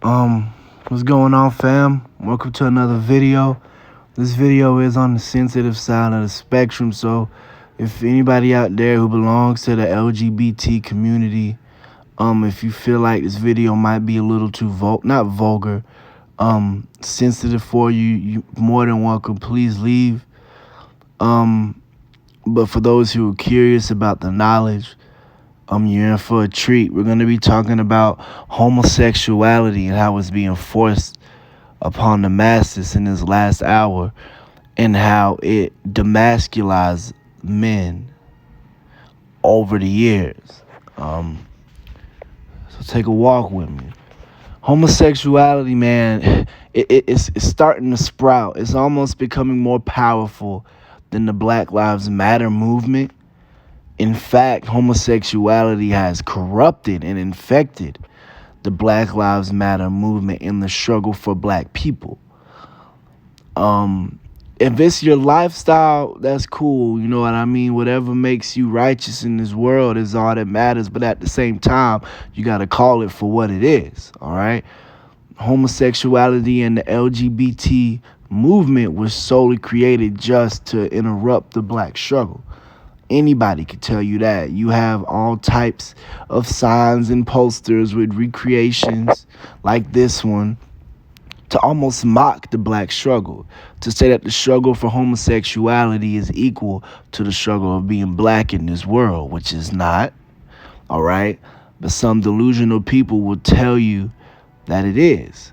What's going on, fam? Welcome to another video. This video is on the sensitive side of the spectrum, so if anybody out there who belongs to the LGBT community, if you feel like this video might be a little too not vulgar, sensitive for you, you more than welcome. Please leave. But for those who are curious about the knowledge, you're in for a treat. We're going to be talking about homosexuality and how it's being forced upon the masses in this last hour and how it demasculized men over the years. So take a walk with me. Homosexuality, man, it's starting to sprout. It's almost becoming more powerful than the Black Lives Matter movement. In fact, homosexuality has corrupted and infected the Black Lives Matter movement in the struggle for black people. If it's your lifestyle, that's cool. You know what I mean? Whatever makes you righteous in this world is all that matters. But at the same time, you got to call it for what it is. All right. Homosexuality and the LGBT movement was solely created just to interrupt the black struggle. Anybody could tell you that. You have all types of signs and posters with recreations like this one to almost mock the black struggle, to say that the struggle for homosexuality is equal to the struggle of being black in this world, which is not, all right? But some delusional people will tell you that it is.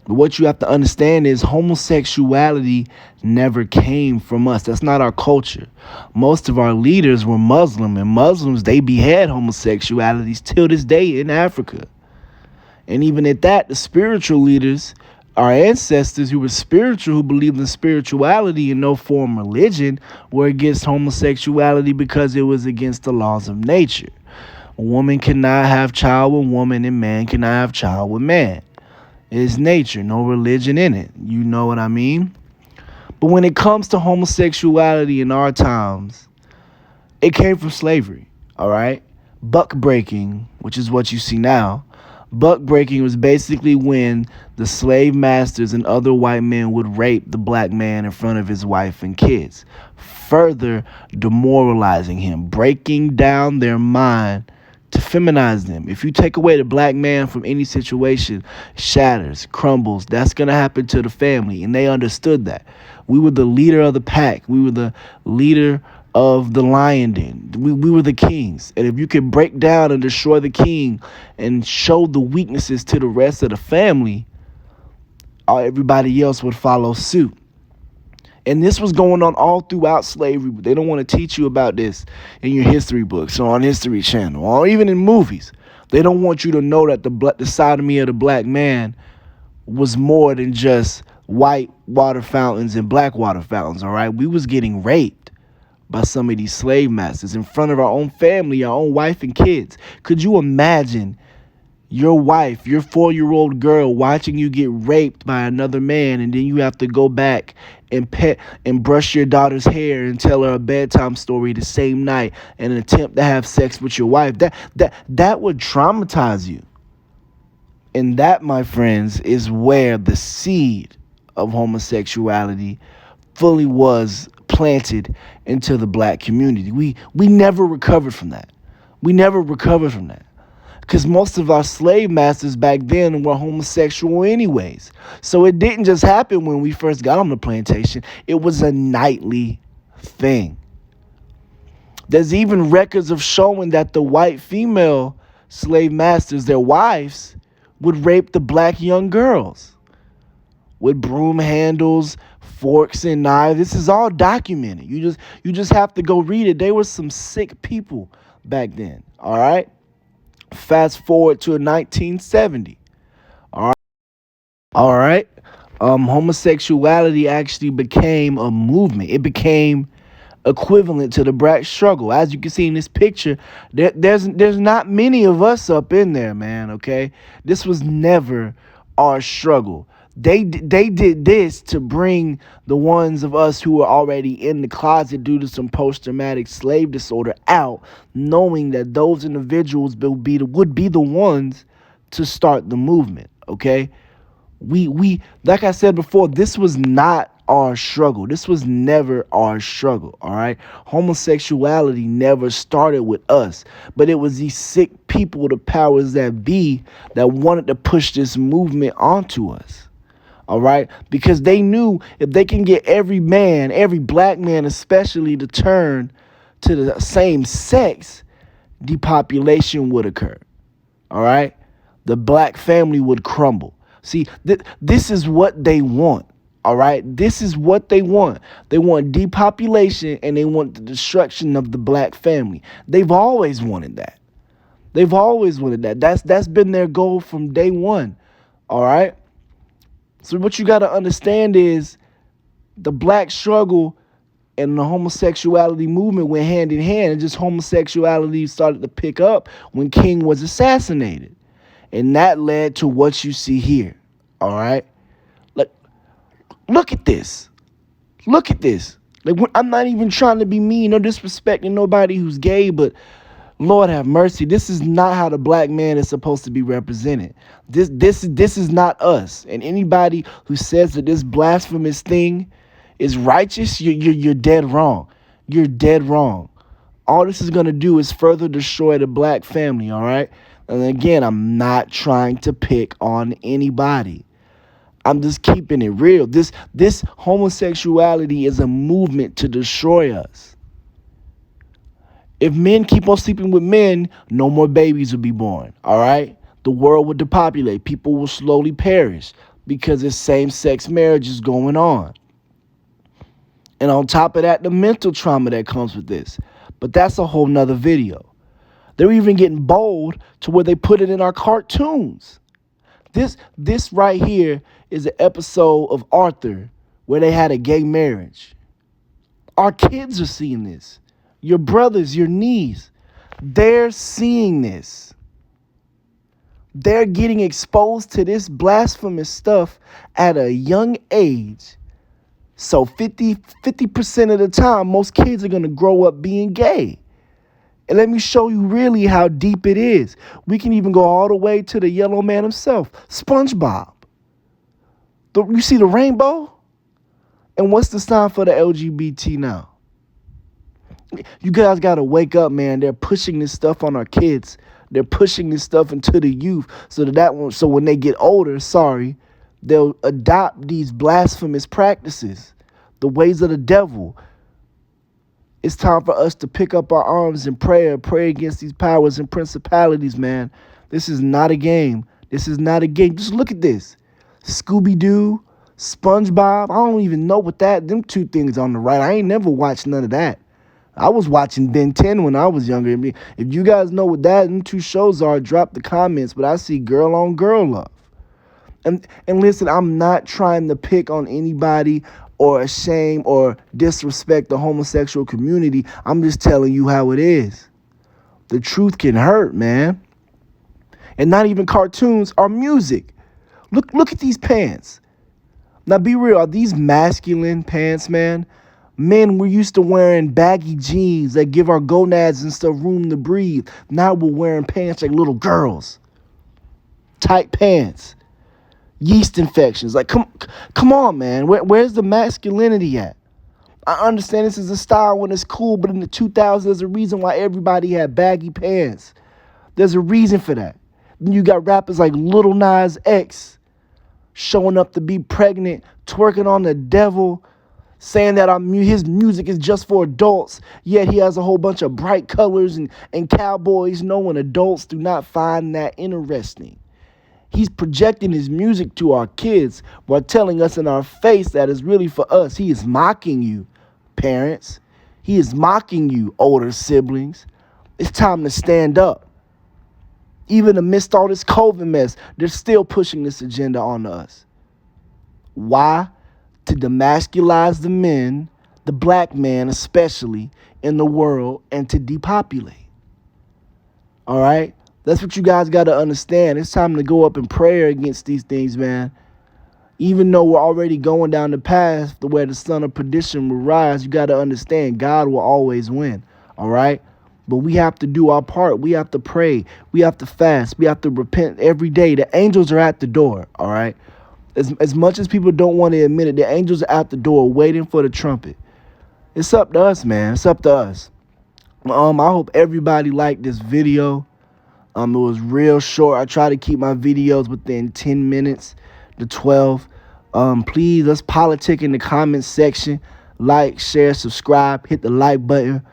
But what you have to understand is homosexuality never came from us. That's not our culture. Most of our leaders were Muslim, and Muslims, they behead homosexualities till this day in Africa. And even at that, the spiritual leaders, our ancestors who were spiritual, who believed in spirituality and no form of religion, were against homosexuality because it was against the laws of nature. A woman cannot have child with woman, and man cannot have child with man. It's nature, no religion in it. You know what I mean? But when it comes to homosexuality in our times, it came from slavery, all right? Buck breaking, which is what you see now. Buck breaking was basically when the slave masters and other white men would rape the black man in front of his wife and kids, further demoralizing him, breaking down their mind to feminize them. If you take away the black man from any situation, shatters, crumbles, that's going to happen to the family. And they understood that. We were the leader of the pack. We were the leader of the lion den. We were the kings. And if you could break down and destroy the king and show the weaknesses to the rest of the family, everybody else would follow suit. And this was going on all throughout slavery. But they don't want to teach you about this in your history books or on History Channel or even in movies. They don't want you to know that the sodomy of the black man was more than just white water fountains and black water fountains, all right? We was getting raped by some of these slave masters in front of our own family, our own wife and kids. Could you imagine your wife, your 4-year-old girl, watching you get raped by another man, and then you have to go back and pet and brush your daughter's hair and tell her a bedtime story the same night and attempt to have sex with your wife? That would traumatize you. And that, my friends, is where the seed of homosexuality fully was planted into the black community. We never recovered from that. We never recovered from that. Because most of our slave masters back then were homosexual anyways. So it didn't just happen when we first got on the plantation. It was a nightly thing. There's even records of showing that the white female slave masters, their wives, would rape the black young girls with broom handles, forks, and knives. This is all documented. You just have to go read it. They were some sick people back then, all right? Fast forward to 1970. All right. Homosexuality actually became a movement. It became equivalent to the black struggle. As you can see in this picture, there's not many of us up in there, man, okay? This was never our struggle. They did this to bring the ones of us who were already in the closet due to some post-traumatic slave disorder out, knowing that those individuals would be the ones to start the movement. Okay? We like I said before, this was not our struggle. This was never our struggle, all right? Homosexuality never started with us, but it was these sick people, the powers that be, that wanted to push this movement onto us. All right? Because they knew if they can get every man, every black man especially, to turn to the same sex, depopulation would occur. All right? The black family would crumble. See, this is what they want. All right? This is what they want. They want depopulation and they want the destruction of the black family. They've always wanted that. They've always wanted that. That's been their goal from day one. All right? So what you got to understand is the black struggle and the homosexuality movement went hand in hand. And just homosexuality started to pick up when King was assassinated. And that led to what you see here. All right? Like, look at this. Look at this. Like, I'm not even trying to be mean or disrespecting nobody who's gay, but Lord have mercy. This is not how the black man is supposed to be represented. This is not us. And anybody who says that this blasphemous thing is righteous, you're dead wrong. You're dead wrong. All this is gonna do is further destroy the black family. All right. And again, I'm not trying to pick on anybody. I'm just keeping it real. This homosexuality is a movement to destroy us. If men keep on sleeping with men, no more babies will be born, all right? The world will depopulate. People will slowly perish because there's same-sex marriages going on. And on top of that, the mental trauma that comes with this. But that's a whole nother video. They're even getting bold to where they put it in our cartoons. This right here is an episode of Arthur where they had a gay marriage. Our kids are seeing this. Your brothers, your niece, they're seeing this. They're getting exposed to this blasphemous stuff at a young age. So 50% of the time, most kids are going to grow up being gay. And let me show you really how deep it is. We can even go all the way to the yellow man himself, SpongeBob. You see the rainbow? And what's the sign for the LGBT now? You guys got to wake up, man. They're pushing this stuff on our kids. They're pushing this stuff into the youth so when they get older, they'll adopt these blasphemous practices, the ways of the devil. It's time for us to pick up our arms and pray against these powers and principalities, man. This is not a game. This is not a game. Just look at this. Scooby-Doo, SpongeBob. I don't even know what them two things on the right. I ain't never watched none of that. I was watching Ben 10 when I was younger. I mean, if you guys know what them two shows are, drop the comments. But I see girl on girl love. And listen, I'm not trying to pick on anybody or shame or disrespect the homosexual community. I'm just telling you how it is. The truth can hurt, man. And not even cartoons or music. Look at these pants. Now be real, are these masculine pants, man? Men, we're used to wearing baggy jeans that give our gonads and stuff room to breathe. Now we're wearing pants like little girls. Tight pants. Yeast infections. Like, come on, man. Where's the masculinity at? I understand this is a style when it's cool, but in the 2000s, there's a reason why everybody had baggy pants. There's a reason for that. Then you got rappers like Lil Nas X showing up to be pregnant, twerking on the devil, saying that his music is just for adults, yet he has a whole bunch of bright colors and cowboys, knowing adults do not find that interesting. He's projecting his music to our kids while telling us in our face that it's really for us. He is mocking you, parents. He is mocking you, older siblings. It's time to stand up. Even amidst all this COVID mess, they're still pushing this agenda onto us. Why? To demasculize the men, the black man especially, in the world, and to depopulate. All right? That's what you guys got to understand. It's time to go up in prayer against these things, man. Even though we're already going down the path to where the son of perdition will rise, you got to understand God will always win. All right? But we have to do our part. We have to pray. We have to fast. We have to repent every day. The angels are at the door, all right? As much as people don't want to admit it, the angels are at the door waiting for the trumpet. It's up to us, man. It's up to us. I hope everybody liked this video. It was real short. I try to keep my videos within 10 minutes to 12. Please, let's politic in the comments section. Like, share, subscribe, hit the like button.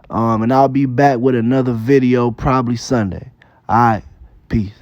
And I'll be back with another video probably Sunday. All right, peace.